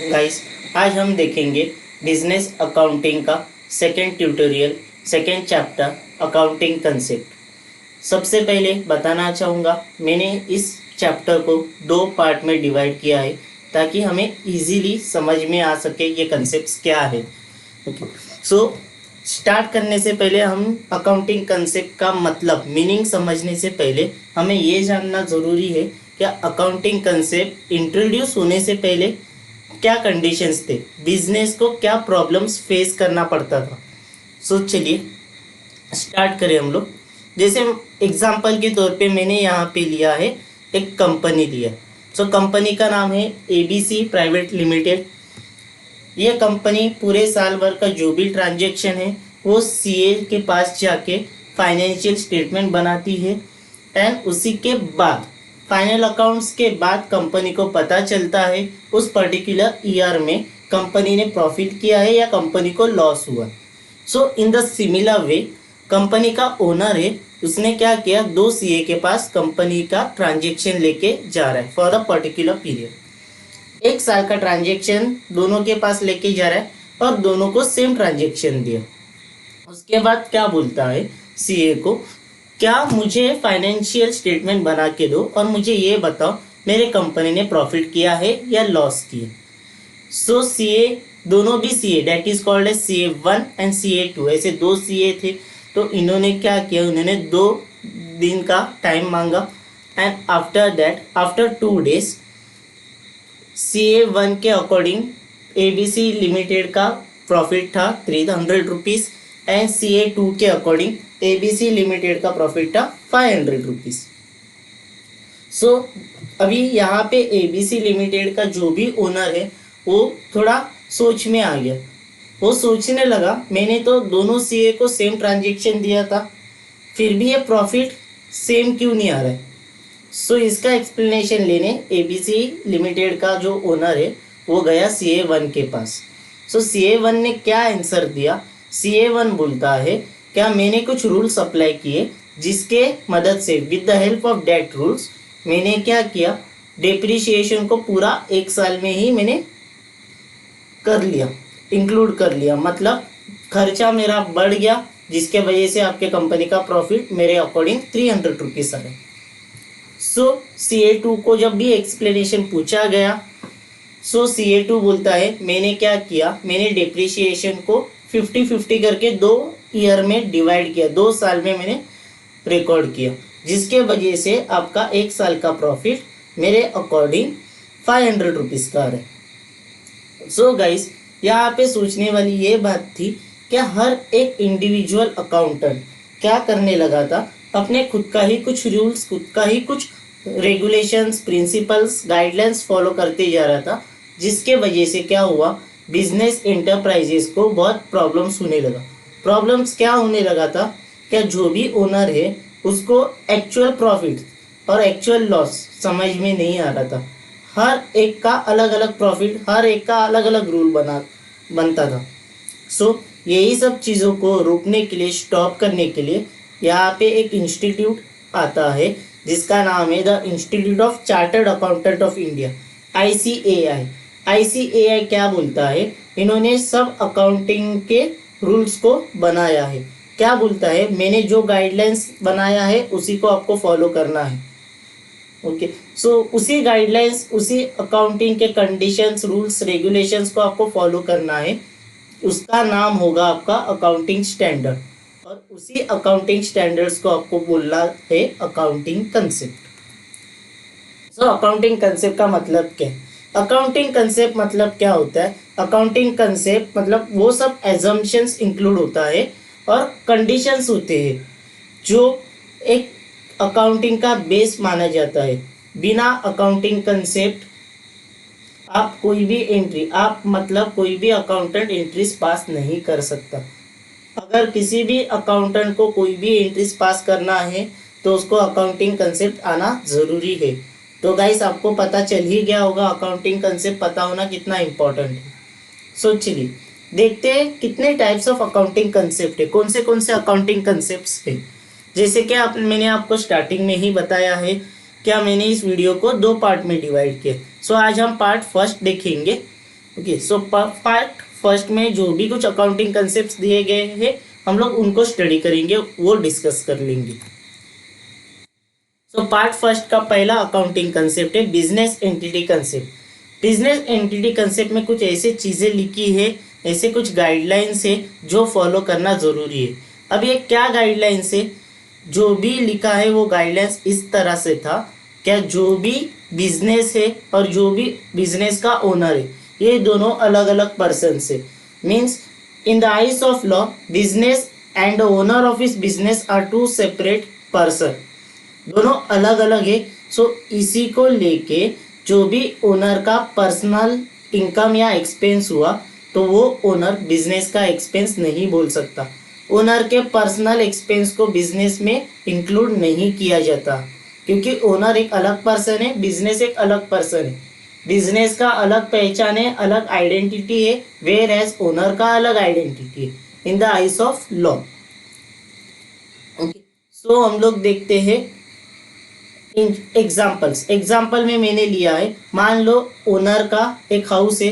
Guys, आज हम देखेंगे बिजनेस अकाउंटिंग का second tutorial, second chapter, accounting concept. सबसे पहले बताना चाहूँगा, मैंने इस चैप्टर को दो पार्ट में डिवाइड किया है ताकि हमें इजीली समझ में आ सके ये कंसेप्ट्स क्या है। ओके, सो स्टार्ट करने से पहले हम अकाउंटिंग कंसेप्ट का मतलब मीनिंग समझने से पहले हमें ये जानना ज़रूरी है कि अकाउंटिंग कंसेप्ट इंट्रोड्यूस होने से पहले क्या कंडीशंस थे, बिजनेस को क्या प्रॉब्लम्स फेस करना पड़ता था। सो चलिए स्टार्ट करें हम लोग। जैसे एग्जांपल के तौर पे मैंने यहाँ पे लिया है, एक कंपनी लिया। सो कंपनी का नाम है एबीसी प्राइवेट लिमिटेड। ये कंपनी पूरे साल भर का जो भी ट्रांजैक्शन है वो सीए के पास जाके फाइनेंशियल स्टेटमेंट बनाती है एंड उसी के बाद फाइनल अकाउंट्स के बाद कंपनी को पता चलता है उस पर्टिकुलर ईयर में कंपनी ने प्रॉफिट किया है या कंपनी को लॉस हुआ। So in the similar way company का ओनर है, उसने क्या किया, दो सीए के पास कंपनी का ट्रांजैक्शन लेके जा रहा है फॉर द पर्टिकुलर पीरियड। एक साल का ट्रांजैक्शन दोनों के पास लेके जा रहा है और दोनों को सेम ट्रांजैक्शन दिया। उसके बाद क्या बोलता है सीए को, क्या मुझे फाइनेंशियल स्टेटमेंट बना के दो और मुझे ये बताओ मेरे कंपनी ने प्रॉफिट किया है या लॉस किया। सो सीए, दोनों भी CA, that is called as CA1 and CA2, ऐसे दो सीए थे। तो इन्होंने क्या किया, उन्होंने 2 दिन का टाइम मांगा and after that, after 2 days, CA1 के अकॉर्डिंग ABC लिमिटेड का प्रॉफिट था 300 रुपीज़ एंड CA2 के अकॉर्डिंग ABC लिमिटेड का प्रॉफिट था 500 रुपीज़। सो अभी यहाँ पे ABC लिमिटेड का जो भी ओनर है वो थोड़ा सोच में आ गया। वो सोचने लगा, मैंने तो दोनों सीए को सेम ट्रांजैक्शन दिया था, फिर भी ये प्रॉफिट सेम क्यों नहीं आ रहा है। सो इसका एक्सप्लेनेशन लेने ABC लिमिटेड का जो ओनर है वो गया CA1 के पास। सो CA1 ने क्या आंसर दिया, CA1 बोलता है, क्या मैंने कुछ रूल्स अप्लाई किए जिसके मदद से with the help of that rules मैंने क्या किया, डेप्रिसिएशन को पूरा 1 साल में ही मैंने कर लिया, इंक्लूड कर लिया। मतलब खर्चा मेरा बढ़ गया जिसके वजह से आपके कंपनी का प्रॉफिट मेरे अकॉर्डिंग 300 रुपीज़ आ रहा है। सो CA2 को जब भी एक्सप्लेनेशन पूछा गया, सो CA2 बोलता है मैंने क्या किया, मैंने डेप्रिसिएशन को 50-50 करके 2 ईयर में डिवाइड किया, 2 साल में मैंने रिकॉर्ड किया, जिसके वजह से आपका 1 साल का प्रॉफिट मेरे अकॉर्डिंग 500 रुपीज़ का आ रहा है। सो गाइस, यहाँ पे सोचने वाली ये बात थी कि हर एक इंडिविजुअल अकाउंटेंट क्या करने लगा था, अपने खुद का ही कुछ रूल्स, खुद का ही कुछ रेगुलेशंस, प्रिंसिपल्स, गाइडलाइंस फॉलो करते जा रहा था, जिसके वजह से क्या हुआ, बिजनेस एंटरप्राइजेस को बहुत प्रॉब्लम्स होने लगा। प्रॉब्लम्स क्या होने लगा था, क्या जो भी ओनर है उसको एक्चुअल प्रॉफिट और एक्चुअल लॉस समझ में नहीं आ रहा था। हर एक का अलग अलग प्रॉफिट, हर एक का अलग अलग रूल बनता था। सो यही सब चीज़ों को रोकने के लिए, स्टॉप करने के लिए यहाँ पे एक इंस्टीट्यूट आता है जिसका नाम है the institute of chartered accountant of India, ICAI। ICAI क्या बोलता है, इन्होंने सब अकाउंटिंग के रूल्स को बनाया है। क्या बोलता है, मैंने जो गाइडलाइंस बनाया है उसी को आपको फॉलो करना है। ओके, सो उसी गाइडलाइंस, उसी अकाउंटिंग के कंडीशंस, रूल्स, रेगुलेशंस को आपको फॉलो करना है। उसका नाम होगा आपका अकाउंटिंग स्टैंडर्ड, और उसी अकाउंटिंग स्टैंडर्ड्स को आपको बोलना है accounting concept. So accounting concept का मतलब क्या है, अकाउंटिंग कंसेप्ट मतलब क्या होता है, अकाउंटिंग कंसेप्ट मतलब वो सब एजम्पशंस इंक्लूड होता है और कंडीशंस होते हैं जो एक अकाउंटिंग का बेस माना जाता है। बिना अकाउंटिंग कंसेप्ट आप कोई भी एंट्री, आप मतलब कोई भी अकाउंटेंट एंट्रीज पास नहीं कर सकता। अगर किसी भी अकाउंटेंट को कोई भी एंट्रीज पास करना है तो उसको अकाउंटिंग कंसेप्ट आना ज़रूरी है। तो गाइस, आपको पता चल ही गया होगा अकाउंटिंग कंसेप्ट पता होना कितना इम्पोर्टेंट है। सो चलिए देखते हैं कितने टाइप्स ऑफ अकाउंटिंग कंसेप्ट है, कौन से अकाउंटिंग कंसेप्ट्स है। जैसे कि मैंने आपको स्टार्टिंग में ही बताया है, क्या मैंने इस वीडियो को 2 पार्ट में डिवाइड किया। सो आज हम पार्ट फर्स्ट देखेंगे ओके, सो पार्ट फर्स्ट में जो भी कुछ अकाउंटिंग कंसेप्ट दिए गए हैं हम लोग उनको स्टडी करेंगे, वो डिस्कस कर लेंगे। सो पार्ट फर्स्ट का पहला अकाउंटिंग कंसेप्ट है business entity concept. Business entity concept में कुछ ऐसे चीज़ें लिखी है, ऐसे कुछ गाइडलाइंस है जो फॉलो करना ज़रूरी है। अब ये क्या गाइडलाइंस है, जो भी लिखा है वो गाइडलाइंस इस तरह से था, क्या जो भी बिजनेस है और जो भी बिजनेस का ओनर है ये दोनों अलग अलग पर्सन है। Means in the eyes of law business and the owner of इस business are two separate person, दोनों अलग अलग है। सो इसी को लेके जो भी ओनर का पर्सनल इनकम या एक्सपेंस हुआ तो वो ओनर बिजनेस का एक्सपेंस नहीं बोल सकता। ओनर के पर्सनल एक्सपेंस को बिजनेस में इंक्लूड नहीं किया जाता, क्योंकि ओनर एक अलग पर्सन है, बिजनेस एक अलग पर्सन है। बिजनेस का अलग पहचान है, अलग आइडेंटिटी है, वेयर एज ओनर का अलग आइडेंटिटी है in the eyes of law. Okay, so हम लोग देखते हैं एग्जाम्पल्स। एग्जाम्पल में मैंने लिया है, मान लो ओनर का एक हाउस है,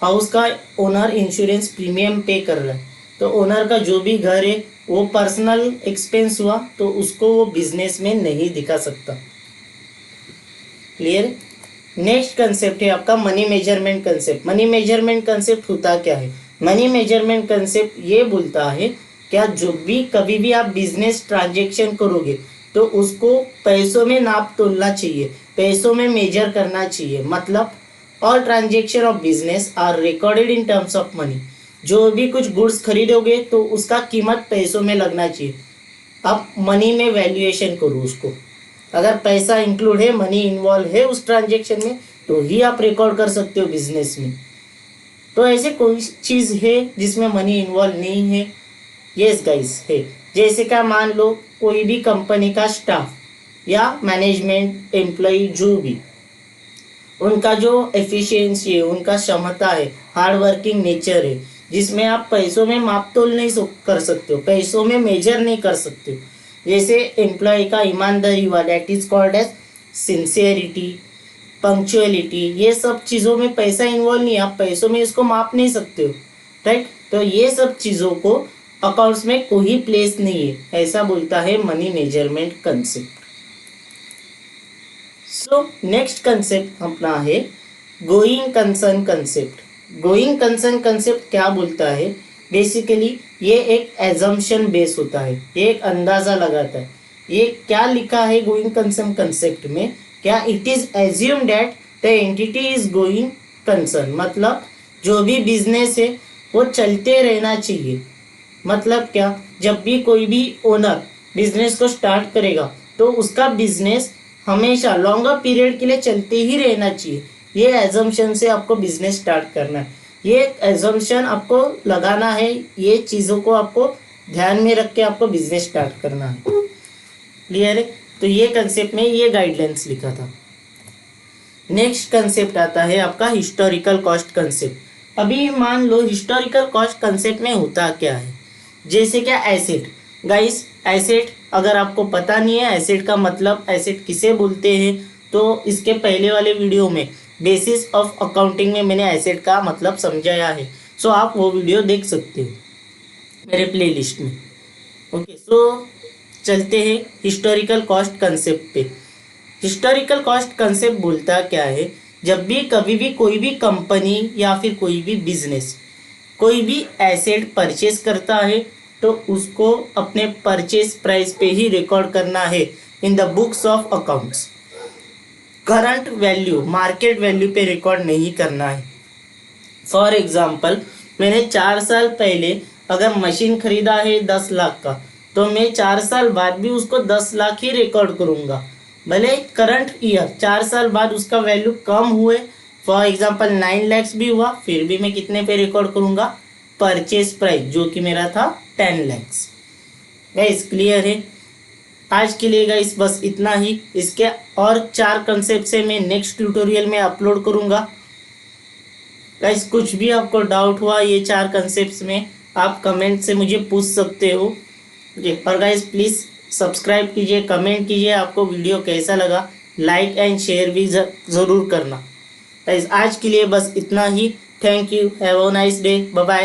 हाउस का ओनर इंश्योरेंस प्रीमियम पे कर रहा है, तो ओनर का जो भी घर है वो पर्सनल एक्सपेंस हुआ तो उसको वो बिजनेस में नहीं दिखा सकता। क्लियर? नेक्स्ट कंसेप्ट है आपका money measurement concept. Money measurement concept होता क्या है? मनी मेजरमेंट कंसेप्ट ये बोलता है क्या जो भी कभी भी आप बिजनेस ट्रांजेक्शन करोगे तो उसको पैसों में नाप तोलना चाहिए, पैसों में मेजर करना चाहिए। मतलब all transaction of business are recorded in terms of money. जो भी कुछ गुड्स खरीदोगे तो उसका कीमत पैसों में लगना चाहिए। अब मनी में वैल्यूएशन करो उसको, अगर पैसा इंक्लूड है, मनी इन्वॉल्व है उस ट्रांजेक्शन में तो ही आप रिकॉर्ड कर सकते हो बिजनेस में। तो ऐसे कोई चीज़ है जिसमें मनी इन्वॉल्व नहीं है? यस गाइस है। जैसे क्या मान लो कोई भी कंपनी का स्टाफ या मैनेजमेंट एम्प्लॉय जो भी, उनका जो एफिशिएंसी है, उनका क्षमता है, हार्ड वर्किंग नेचर है, जिसमें आप पैसों में माप तोल नहीं कर सकते हो, पैसों में मेजर नहीं कर सकते हो। जैसे एम्प्लॉय का ईमानदारी हुआ, that is called as sincerity, punctuality, ये सब चीज़ों में पैसा इन्वॉल्व नहीं है, आप पैसों में इसको माप नहीं सकते हो, राइट? तो ये सब चीज़ों को अकाउंट्स में कोई प्लेस नहीं है, ऐसा बोलता है money measurement concept. So next concept अपना है going concern concept. Going concern concept क्या बोलता है? बेसिकली ये एक एजम्पशन बेस होता है, ये एक अंदाज़ा लगाता है। ये क्या लिखा है गोइंग कंसर्न कंसेप्ट में? क्या it is assume that the entity is going concern, मतलब जो भी बिजनेस है वो चलते रहना चाहिए। मतलब क्या, जब भी कोई भी ओनर बिजनेस को स्टार्ट करेगा तो उसका बिजनेस हमेशा लॉन्गर पीरियड के लिए चलते ही रहना चाहिए। ये एजम्पशन से आपको बिजनेस स्टार्ट करना है, ये एजम्पशन आपको लगाना है, ये चीज़ों को आपको ध्यान में रख के आपको बिजनेस स्टार्ट करना है। क्लियर है? तो ये कंसेप्ट में ये गाइडलाइंस लिखा था। नेक्स्ट कंसेप्ट आता है आपका हिस्टोरिकल कॉस्ट कंसेप्ट। अभी मान लो हिस्टोरिकल कॉस्ट कंसेप्ट में होता क्या है? जैसे क्या एसेट, गाइस एसेट अगर आपको पता नहीं है एसेट का मतलब एसेट किसे बोलते हैं तो इसके पहले वाले वीडियो में बेसिस ऑफ अकाउंटिंग में मैंने एसेट का मतलब समझाया है, सो आप वो वीडियो देख सकते हो मेरे प्लेलिस्ट में। ओके, सो चलते हैं हिस्टोरिकल कॉस्ट कंसेप्ट पे। हिस्टोरिकल कॉस्ट कंसेप्ट बोलता क्या है? जब भी कभी भी कोई भी कंपनी या फिर कोई भी बिजनेस कोई भी एसेट परचेज करता है तो उसको अपने परचेज प्राइस पे ही रिकॉर्ड करना है in the books of accounts. Current value, market value पे रिकॉर्ड नहीं करना है। फॉर एग्जांपल, मैंने 4 साल पहले अगर मशीन खरीदा है 10 लाख का तो मैं 4 साल बाद भी उसको 10 लाख ही रिकॉर्ड करूँगा, भले करंट ईयर 4 साल बाद उसका वैल्यू कम हुए, फॉर एग्जांपल 9 लैक्स भी हुआ, फिर भी मैं कितने पे रिकॉर्ड करूँगा? परचेज प्राइस जो कि मेरा था 10 लैक्स। गाइस क्लियर है? आज के लिए गाइस बस इतना ही। इसके और 4 कंसेप्ट से मैं नेक्स्ट ट्यूटोरियल में अपलोड करूँगा। गाइस कुछ भी आपको डाउट हुआ ये 4 कंसेप्ट्स में आप कमेंट से मुझे पूछ सकते हो। और गाइस प्लीज़ सब्सक्राइब कीजिए, कमेंट कीजिए आपको वीडियो कैसा लगा, लाइक एंड शेयर भी ज़रूर करना। गाइस आज के लिए बस इतना ही। Thank you, have a nice day, bye bye.